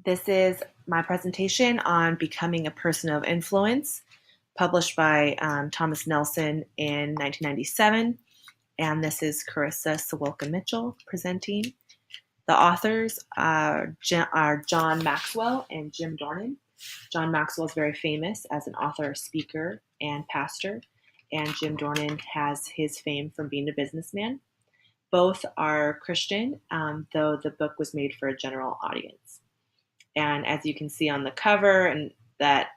This is my presentation on becoming a person of influence, published by Thomas Nelson in 1997. And this is Carissa Sawilka Mitchell presenting. The authors are John Maxwell and Jim Dornan. John Maxwell is very famous as an author, speaker, and pastor, and Jim Dornan has his fame from being a businessman. Both are Christian, though the book was made for a general audience. And as you can see on the cover, and that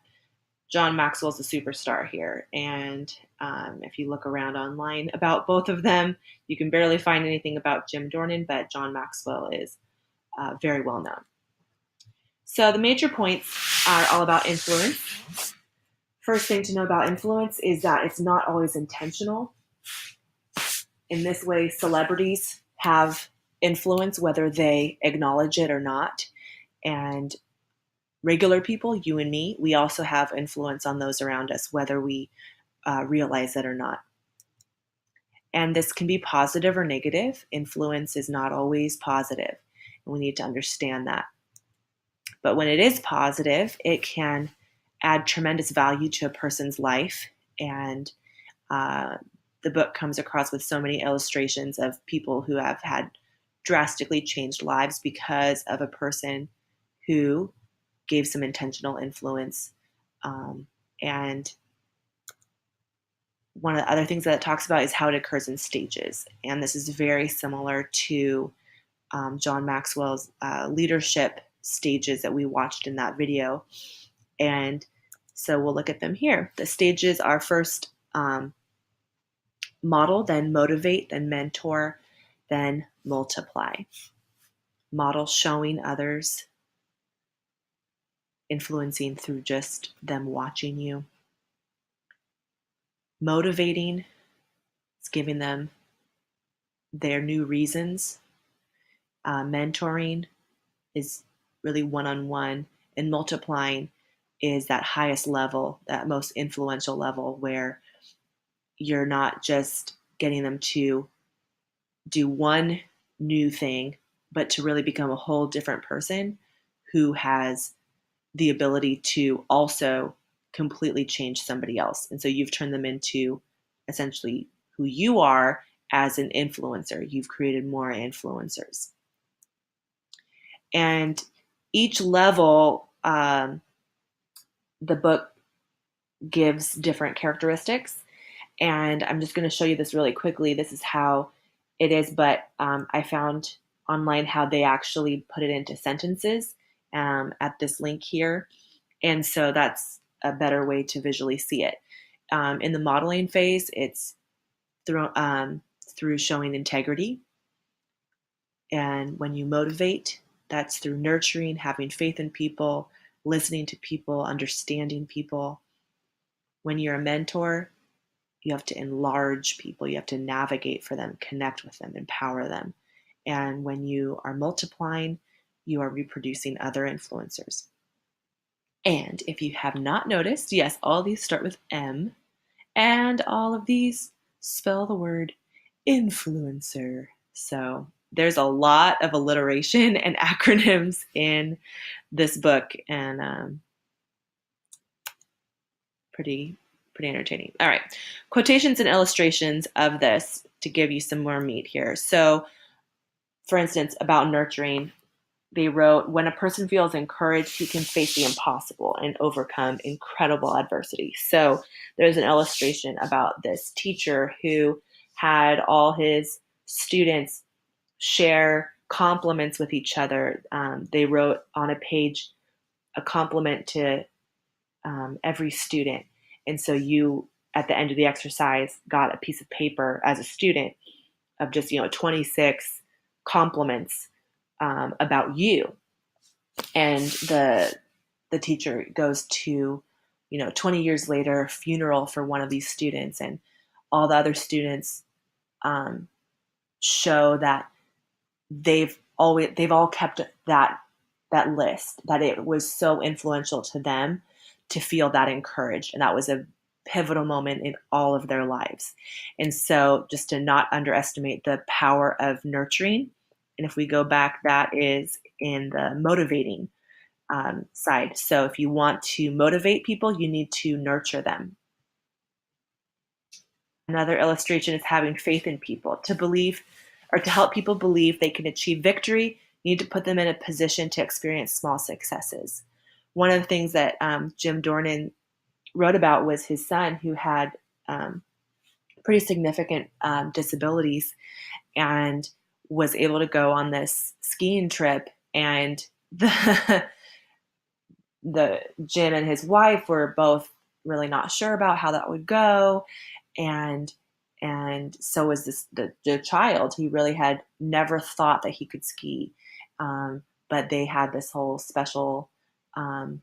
John Maxwell is a superstar here. And if you look around online about both of them, you can barely find anything about Jim Dornan, but John Maxwell is very well known. So the major points are all about influence. First thing to know about influence is that it's not always intentional. In this way, celebrities have influence whether they acknowledge it or not. And regular people, you and me, we also have influence on those around us, whether we realize it or not. And this can be positive or negative. Influence is not always positive, and we need to understand that. But when it is positive, it can add tremendous value to a person's life. And the book comes across with so many illustrations of people who have had drastically changed lives because of a person who gave some intentional influence. And one of the other things that it talks about is how it occurs in stages. And this is very similar to John Maxwell's leadership stages that we watched in that video. And so we'll look at them here. The stages are first model, then motivate, then mentor, then multiply. Model, showing others, influencing through just them watching you. Motivating, it's giving them their new reasons. Mentoring is really one-on-one, and multiplying is that highest level, that most influential level, where you're not just getting them to do one new thing, but to really become a whole different person who has the ability to also completely change somebody else. And so you've turned them into essentially who you are as an influencer. You've created more influencers. And each level, the book gives different characteristics. And I'm just going to show you this really quickly. This is how it is, but I found online how they actually put it into sentences at this link here. And so that's a better way to visually see it. In the modeling phase, it's through showing integrity. And when you motivate, that's through nurturing, having faith in people, listening to people, understanding people. When you're a mentor, you have to enlarge people. You have to navigate for them, connect with them, empower them. And when you are multiplying, you are reproducing other influencers. And if you have not noticed, yes, all these start with M, and all of these spell the word influencer. So there's a lot of alliteration and acronyms in this book, and pretty entertaining. All right, quotations and illustrations of this to give you some more meat here. So, for instance, about nurturing, they wrote, when a person feels encouraged, he can face the impossible and overcome incredible adversity. So there's an illustration about this teacher who had all his students share compliments with each other. They wrote on a page a compliment to every student. And so you, at the end of the exercise, got a piece of paper as a student of just, 26 compliments about you. And the teacher goes to, 20 years later, funeral for one of these students, and all the other students show that they've all kept that list, that it was so influential to them to feel that encouraged. And that was a pivotal moment in all of their lives. And so just to not underestimate the power of nurturing. And if we go back, that is in the motivating side. So if you want to motivate people, you need to nurture them. Another illustration is having faith in people. To believe or to help people believe they can achieve victory, you need to put them in a position to experience small successes. One of the things that Jim Dornan wrote about was his son who had pretty significant disabilities and was able to go on this skiing trip, and the Jim and his wife were both really not sure about how that would go, and so was the child. He really had never thought that he could ski, but they had this whole special um,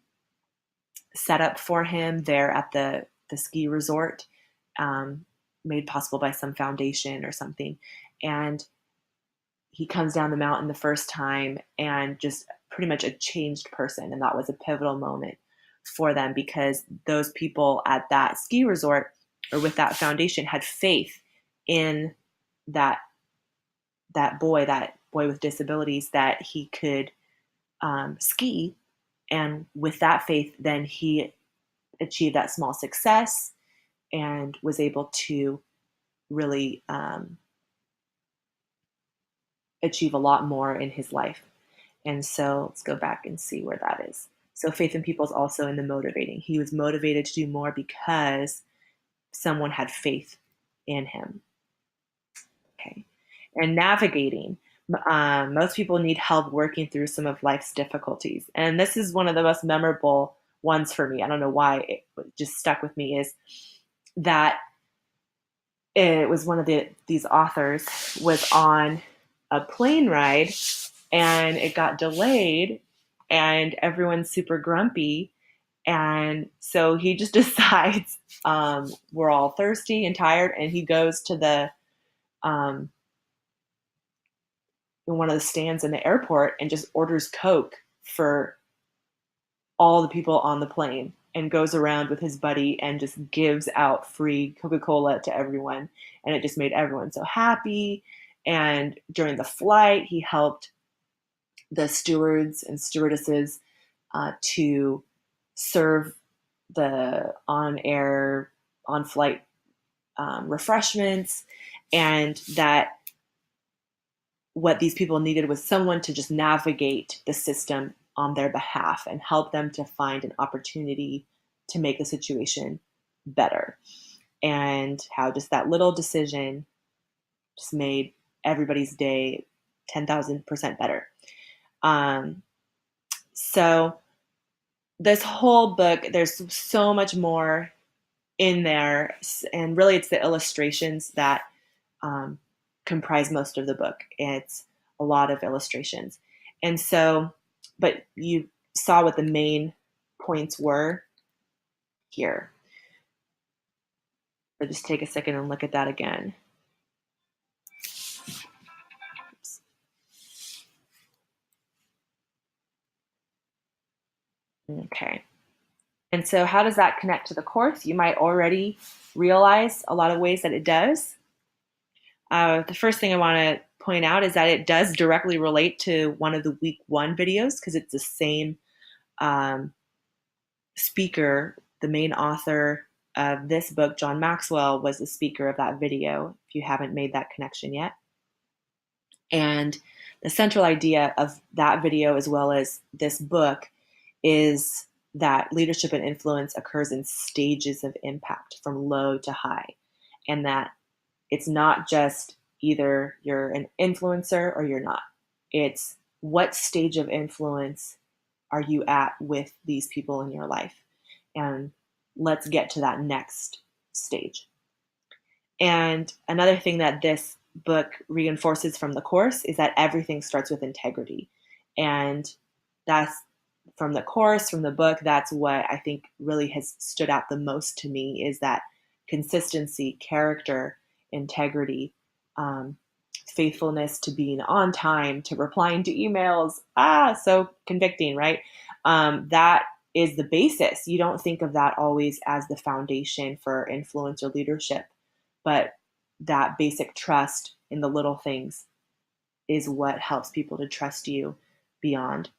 setup for him there at the ski resort, um, made possible by some foundation or something, and he comes down the mountain the first time and just pretty much a changed person. And that was a pivotal moment for them because those people at that ski resort or with that foundation had faith in that that boy with disabilities, that he could ski. And with that faith, then he achieved that small success and was able to really achieve a lot more in his life. And so let's go back and see where that is. So faith in people is also in the motivating. He was motivated to do more because someone had faith in him. Okay. And navigating. Most people need help working through some of life's difficulties. And this is one of the most memorable ones for me. I don't know why it just stuck with me, is that it was one of these authors was on a plane ride and it got delayed and everyone's super grumpy. And so he just decides we're all thirsty and tired, and he goes to the one of the stands in the airport and just orders Coke for all the people on the plane and goes around with his buddy and just gives out free Coca-Cola to everyone. And it just made everyone so happy. And during the flight, he helped the stewards and stewardesses to serve the on-air, on-flight refreshments, and that what these people needed was someone to just navigate the system on their behalf and help them to find an opportunity to make the situation better. And how just that little decision just made everybody's day 10,000% better. So this whole book, there's so much more in there, and really it's the illustrations that comprise most of the book. It's a lot of illustrations. And so, but you saw what the main points were here. So just take a second and look at that again. Oops. Okay. And so how does that connect to the course? You might already realize a lot of ways that it does. The first thing I want to point out is that it does directly relate to one of the week 1 videos because it's the same speaker. The main author of this book, John Maxwell, was the speaker of that video, if you haven't made that connection yet. And the central idea of that video, as well as this book, is that leadership and influence occurs in stages of impact from low to high, and that it's not just either you're an influencer or you're not. It's what stage of influence are you at with these people in your life? And let's get to that next stage. And another thing that this book reinforces from the course is that everything starts with integrity. And that's from the course, from the book, that's what I think really has stood out the most to me, is that consistency, character, integrity, faithfulness to being on time, to replying to emails. So convicting, right? That is the basis. You don't think of that always as the foundation for influence or leadership, but that basic trust in the little things is what helps people to trust you beyond